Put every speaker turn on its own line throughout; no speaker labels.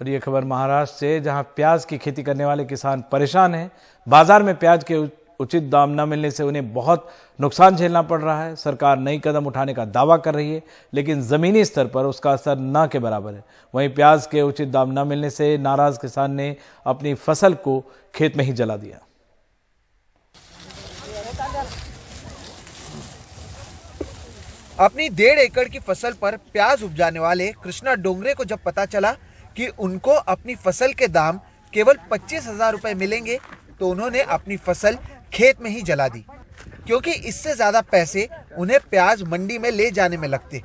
और ये खबर महाराष्ट्र से, जहां प्याज की खेती करने वाले किसान परेशान हैं। बाजार में प्याज के उचित दाम न मिलने से उन्हें बहुत नुकसान झेलना पड़ रहा है। सरकार नई कदम उठाने का दावा कर रही है, लेकिन जमीनी स्तर पर उसका असर न के बराबर है। वहीं प्याज के उचित दाम न मिलने से नाराज किसान ने अपनी फसल को खेत में ही जला दिया।
अपनी 1.5 एकड़ की फसल पर प्याज उपजाने वाले कृष्णा डोंगरे को जब पता चला कि उनको अपनी फसल के दाम केवल 25,000 रुपए मिलेंगे, तो उन्होंने अपनी फसल खेत में ही जला दी, क्योंकि इससे ज्यादा पैसे उन्हें प्याज मंडी में ले जाने में लगते।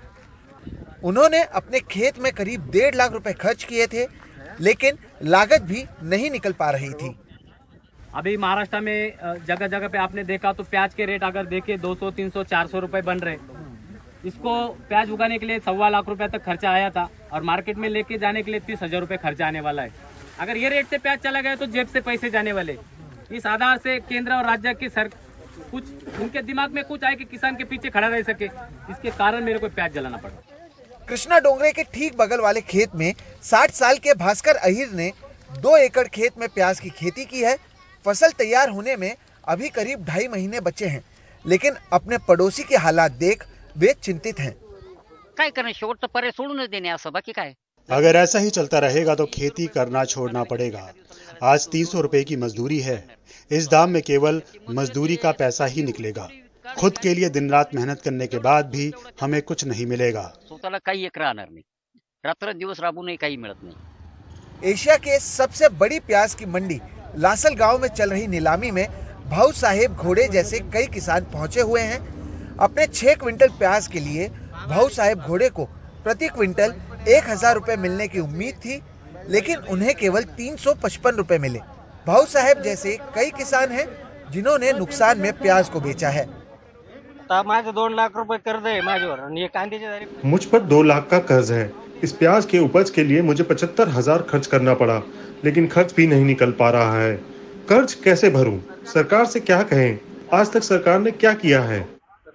उन्होंने अपने खेत में करीब 1.5 लाख रुपए खर्च किए थे, लेकिन लागत भी नहीं निकल पा रही थी।
अभी महाराष्ट्र में जगह जगह पे आपने देखा तो प्याज के रेट अगर देखे 200, 300, 400 रुपए बन रहे। इसको प्याज उगाने के लिए 1.25 लाख रुपए तक खर्चा आया था और मार्केट में लेके जाने के लिए 30,000 रुपए खर्चा आने वाला है। अगर ये रेट से प्याज चला गया तो जेब से पैसे जाने वाले। इस आधार से केंद्र और राज्य की कुछ उनके दिमाग में कुछ आए कि किसान के पीछे खड़ा रह सके, इसके कारण मेरे को प्याज जलाना पड़ा।
कृष्णा डोंगरे के ठीक बगल वाले खेत में 60 साल के भास्कर अहिर ने 2 एकड़ खेत में प्याज की खेती की है। फसल तैयार होने में अभी करीब 2.5 महीने बचे हैं, लेकिन अपने पड़ोसी के हालात देख वे चिंतित हैं।
काय करणे, शेवट तो पर्याय सोडूनच देणे असं, बाकी काय।
अगर ऐसा ही चलता रहेगा तो खेती करना छोड़ना पड़ेगा। आज 300 रुपए की मजदूरी है। इस दाम में केवल मजदूरी का पैसा ही निकलेगा। खुद के लिए दिन रात मेहनत करने के बाद भी हमें कुछ नहीं मिलेगा।
स्वतःला काही एक राहणार नाही, रात्र दिवस राबूनही काही मिळत नाही।
एशिया के सबसे बड़ी प्याज की मंडी लासल गांव में चल रही नीलामी में भाऊ साहेब घोड़े जैसे कई किसान पहुंचे हुए हैं। अपने 6 क्विंटल प्याज के लिए भाऊ साहेब घोड़े को प्रति क्विंटल 1,000 रुपए मिलने की उम्मीद थी, लेकिन उन्हें केवल 355 रुपए मिले। भाऊ साहेब जैसे कई किसान हैं जिन्होंने नुकसान में प्याज को बेचा है।
2 लाख रुपए कर्ज है माझ्यावर आणि ये कांद्याचे झाले।
मुझ पर 2 लाख का कर्ज है। इस प्याज के उपज के लिए मुझे 75,000 खर्च करना पड़ा, लेकिन खर्च भी नहीं निकल पा रहा है। कर्ज कैसे भरूं? सरकार से क्या कहें? आज तक सरकार ने क्या किया है?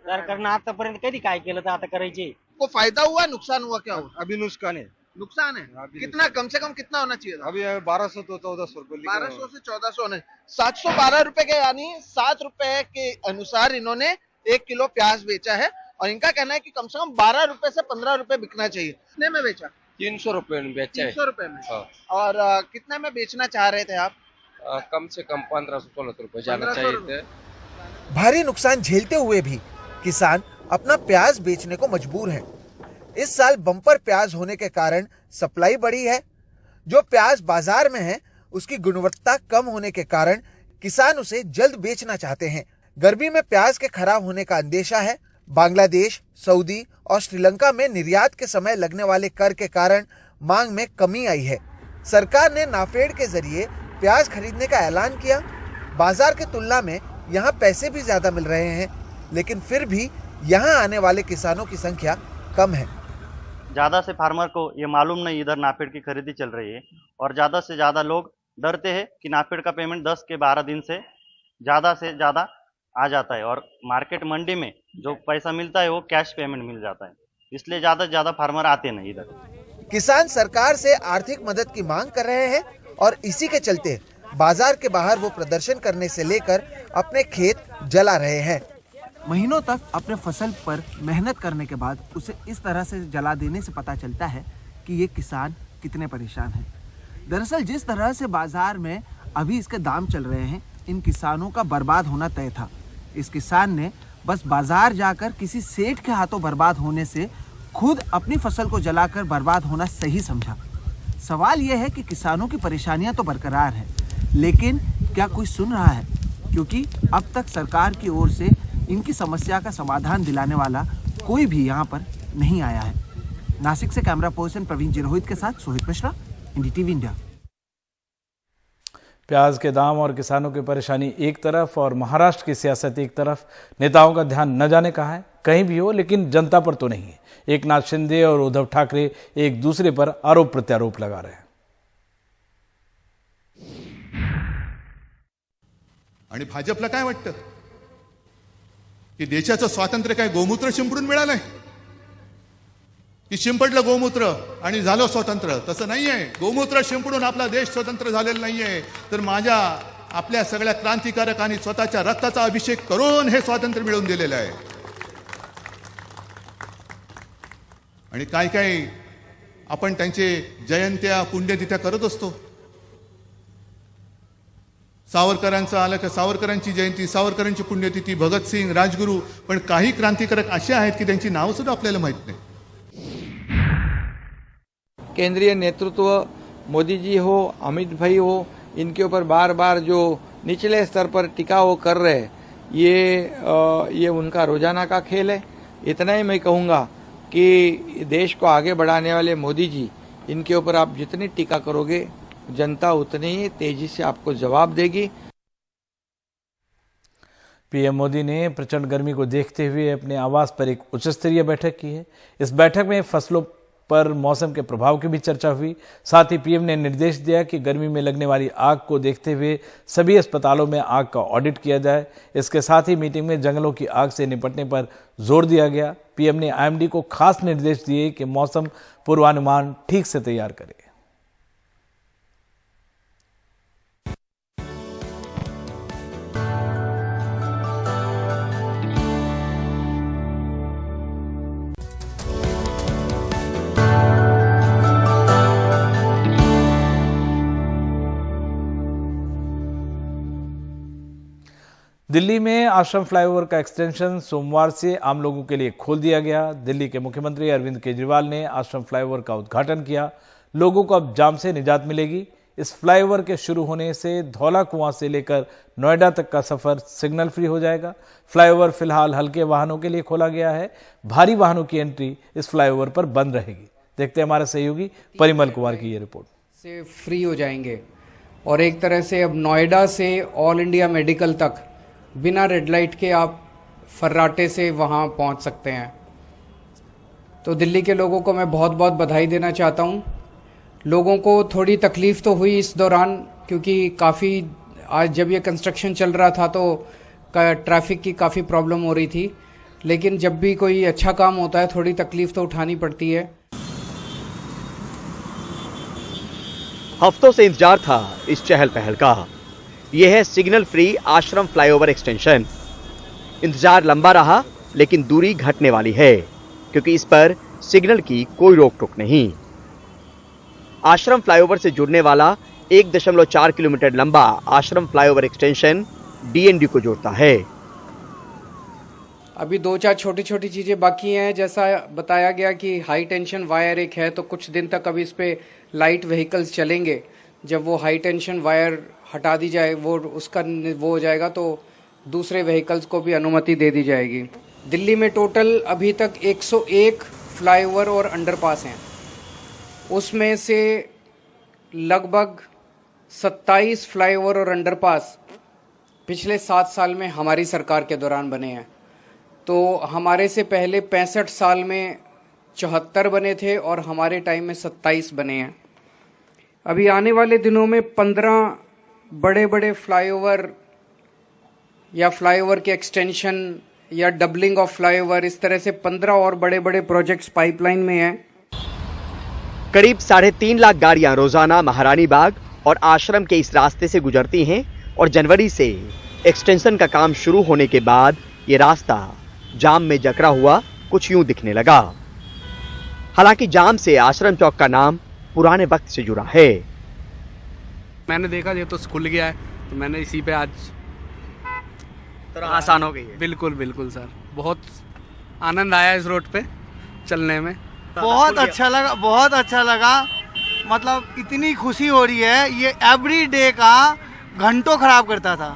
सरकारने आतापर्यंत कधी काय केलं तर आता करायचे।
को फायदा हुआ, नुकसान हुआ, क्या हुआ?
अभी नुकसान है।
नुकसान है। कितना, कम से कम कितना होना चाहिए था?
अभी 1200 तो 1400 रुपए।
1200 से 1400 होने, 712 रुपए के, यानी 7 रुपए के अनुसार इन्होंने 1 किलो प्याज बेचा है, और इनका कहना है कि कम से कम 12 रुपए से 15 रुपए बिकना चाहिए। कितने में बेचा?
300 रुपए में बेचा है।
300 रुपए में।
हाँ।
और कितने में बेचना चाह रहे थे आप?
कम से कम 1500-1600 रुपए जाना चाहिए थे।
भारी नुकसान झेलते हुए भी किसान अपना प्याज बेचने को मजबूर हैं। इस साल बम्पर प्याज होने के कारण सप्लाई बढ़ी है। जो प्याज बाजार में है उसकी गुणवत्ता कम होने के कारण किसान उसे जल्द बेचना चाहते हैं। गर्मी में प्याज के खराब होने का अंदेशा है। बांग्लादेश, सऊदी और श्रीलंका में निर्यात के समय लगने वाले कर के कारण मांग में कमी आई है। सरकार ने नाफेड के जरिए प्याज खरीदने का ऐलान किया। बाजार की तुलना में यहाँ पैसे भी ज्यादा मिल रहे हैं, लेकिन फिर भी यहाँ आने वाले किसानों की संख्या कम है।
ज़्यादा से फार्मर को ये मालूम नहीं इधर नाफेड की खरीदी चल रही है, और ज़्यादा से ज़्यादा लोग डरते हैं कि नाफेड का पेमेंट 10 के 12 दिन से ज़्यादा आ जाता है, और मार्केट मंडी में जो पैसा मिलता है वो कैश पेमेंट मिल जाता है, इसलिए ज़्यादा से ज़्यादा फार्मर आते नहीं इधर।
किसान सरकार से आर्थिक मदद की मांग कर रहे हैं, और इसी के चलते बाजार के बाहर वो प्रदर्शन करने से लेकर अपने खेत जला रहे हैं।
महीनों तक अपने फसल पर मेहनत करने के बाद उसे इस तरह से जला देने से पता चलता है कि ये किसान कितने परेशान हैं। दरअसल जिस तरह से बाजार में अभी इसके दाम चल रहे हैं, इन किसानों का बर्बाद होना तय था। इस किसान ने बस बाजार जाकर किसी सेठ के हाथों बर्बाद होने से खुद अपनी फसल को जलाकर बर्बाद होना सही समझा। सवाल यह है कि किसानों की परेशानियां तो बरकरार है, लेकिन क्या कोई सुन रहा है? क्योंकि अब तक सरकार की ओर से इनकी समस्या का समाधान दिलाने वाला कोई भी यहाँ पर नहीं आया है। नासिक से कैमरा पर्सन प्रवीण जिरोहित के साथ सोहित मिश्रा, एनडीटीवी इंडिया।
प्याज के दाम और किसानों की परेशानी एक तरफ और महाराष्ट्र की सियासत एक तरफ। नेताओं का ध्यान न जाने कहाँ है, कहीं भी हो, लेकिन जनता पर तो नहीं है। एकनाथ शिंदे और उद्धव ठाकरे एक दूसरे पर आरोप प्रत्यारोप लगा रहे हैं।
आणि भाजपला काय वाटतं की देशाचं स्वातंत्र्य काय गोमूत्र शिंपडून मिळालंय? की शिंपडलं गोमूत्र आणि झालं स्वतंत्र. तसं नाहीये. गोमूत्र शिंपडून आपला देश स्वतंत्र झालेला नाहीये. तर आपल्या सगळ्या क्रांतिकारकांनी स्वतःच्या रक्ताचा अभिषेक करून हे स्वातंत्र्य मिळवून दिलेलं आहे. आणि काय काय आपण त्यांचे जयंत्या पुण्यतिथ्या करत असतो. सावरकरांचं आलं का सावरकरांची जयंती, सावरकरांची पुण्यतिथी, भगतसिंग, राजगुरू. पण काही क्रांतिकारक असे आहेत की त्यांची नावं सुद्धा आपल्याला माहित नाही.
केंद्रीय नेतृत्व मोदी जी हो, अमित भाई हो, इनके ऊपर बार बार जो निचले स्तर पर टिकाव कर रहे हैं, ये उनका रोजाना का खेल है. इतना ही मैं कहूँगा कि देश को आगे बढ़ाने वाले मोदी जी, इनके ऊपर आप जितनी टीका करोगे जनता उतनी ही तेजी से आपको जवाब देगी.
पीएम मोदी ने प्रचंड गर्मी को देखते हुए अपने आवास पर एक उच्च स्तरीय बैठक की है. इस बैठक में फसलों पर मौसम के प्रभाव की भी चर्चा हुई. साथ ही पीएम ने निर्देश दिया कि गर्मी में लगने वाली आग को देखते हुए सभी अस्पतालों में आग का ऑडिट किया जाए. इसके साथ ही मीटिंग में जंगलों की आग से निपटने पर जोर दिया गया. पीएम ने आईएमडी को खास निर्देश दिए कि मौसम पूर्वानुमान ठीक से तैयार करे. दिल्ली में आश्रम फ्लाईओवर का एक्सटेंशन सोमवार से आम लोगों के लिए खोल दिया गया. दिल्ली के मुख्यमंत्री अरविंद केजरीवाल ने आश्रम फ्लाईओवर का उद्घाटन किया. लोगों को अब जाम से निजात मिलेगी. इस फ्लाईओवर के शुरू होने से धौला कुआं से लेकर नोएडा तक का सफर सिग्नल फ्री हो जाएगा. फ्लाईओवर फिलहाल हल्के वाहनों के लिए खोला गया है. भारी वाहनों की एंट्री इस फ्लाईओवर पर बंद रहेगी. देखते हैं हमारे सहयोगी परिमल कुमार की ये रिपोर्ट.
से फ्री हो जाएंगे और एक तरह से अब नोएडा से ऑल इंडिया मेडिकल तक बिना रेड लाइट के आप फर्राटे से वहां पहुंच सकते हैं. तो दिल्ली के लोगों को मैं बहुत बहुत बधाई देना चाहता हूं. लोगों को थोड़ी तकलीफ तो हुई इस दौरान, क्योंकि काफ़ी आज जब ये कंस्ट्रक्शन चल रहा था तो ट्रैफिक की काफ़ी प्रॉब्लम हो रही थी. लेकिन जब भी कोई अच्छा काम होता है थोड़ी तकलीफ तो उठानी पड़ती है.
हफ्तों से इंतजार था इस चहल पहल का. यह है सिग्नल फ्री आश्रम फ्लाईओवर एक्सटेंशन. इंतजार लंबा रहा लेकिन दूरी घटने वाली है, क्योंकि इस पर सिग्नल की कोई रोक टोक नहीं. आश्रम फ्लाईओवर से जुड़ने वाला 1.4 किलोमीटर लंबा आश्रम फ्लाईओवर एक्सटेंशन डीएनडी को जोड़ता है.
अभी 2-4 छोटी छोटी चीजें बाकी हैं. जैसा बताया गया कि हाई टेंशन वायर एक है, तो कुछ दिन तक अभी इस पे लाइट व्हीकल्स चलेंगे. जब वो हाई टेंशन वायर हटा दी जाए, वो हो जाएगा, तो दूसरे व्हीकल्स को भी अनुमति दे दी जाएगी. दिल्ली में टोटल अभी तक 101 फ्लाईओवर और अंडरपास हैं. उसमें से लगभग 27 फ्लाईओवर और अंडरपास पिछले 7 साल में हमारी सरकार के दौरान बने हैं. तो हमारे से पहले 65 साल में 74 बने थे और हमारे टाइम में 27 बने हैं. अभी आने वाले दिनों में 15 बड़े बड़े फ्लाईओवर या फ्लाईओवर के एक्सटेंशन या डबलिंग ऑफ फ्लाईओवर, इस तरह से 15 और बड़े बड़े प्रोजेक्ट्स पाइपलाइन में हैं.
करीब 3.5 लाख गाड़ियां रोजाना महारानी बाग और आश्रम के इस रास्ते से गुजरती हैं और जनवरी से एक्सटेंशन का काम शुरू होने के बाद ये रास्ता जाम में जकड़ा हुआ कुछ यूं दिखने लगा. हालांकि जाम से आश्रम चौक का नाम पुराने वक्त से जुड़ा है.
मैंने देखा ये तो खुल गया है, तो मैंने इसी पे आज
तो आसान हो गई है.
बिल्कुल बिल्कुल सर, बहुत आनंद आया इस रोड पे चलने में.
बहुत अच्छा लगा, बहुत अच्छा लगा. मतलब इतनी खुशी हो रही है. ये एवरी डे का घंटों खराब करता था.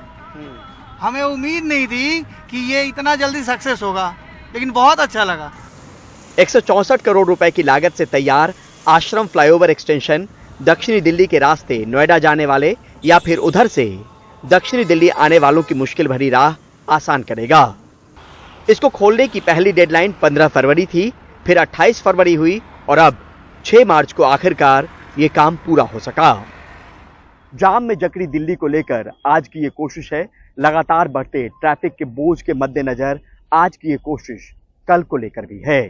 हमें उम्मीद नहीं थी कि ये इतना जल्दी सक्सेस होगा, लेकिन बहुत अच्छा लगा.
164 करोड़ रुपए की लागत से तैयार आश्रम फ्लाईओवर एक्सटेंशन दक्षिणी दिल्ली के रास्ते नोएडा जाने वाले या फिर उधर से दक्षिणी दिल्ली आने वालों की मुश्किल भरी राह आसान करेगा. इसको खोलने की पहली डेडलाइन 15 फरवरी थी, फिर 28 फरवरी हुई और अब 6 मार्च को आखिरकार ये काम पूरा हो सका. जाम में जकड़ी दिल्ली को लेकर आज की ये कोशिश है. लगातार बढ़ते ट्रैफिक के बोझ के मद्देनजर आज की ये कोशिश कल को लेकर भी है.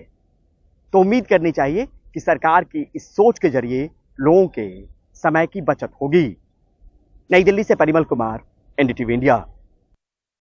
तो उम्मीद करनी चाहिए कि सरकार की इस सोच के जरिए लोगों के समय की बचत होगी। नई दिल्ली से परिमल कुमार, एनडीटीवी इंडिया।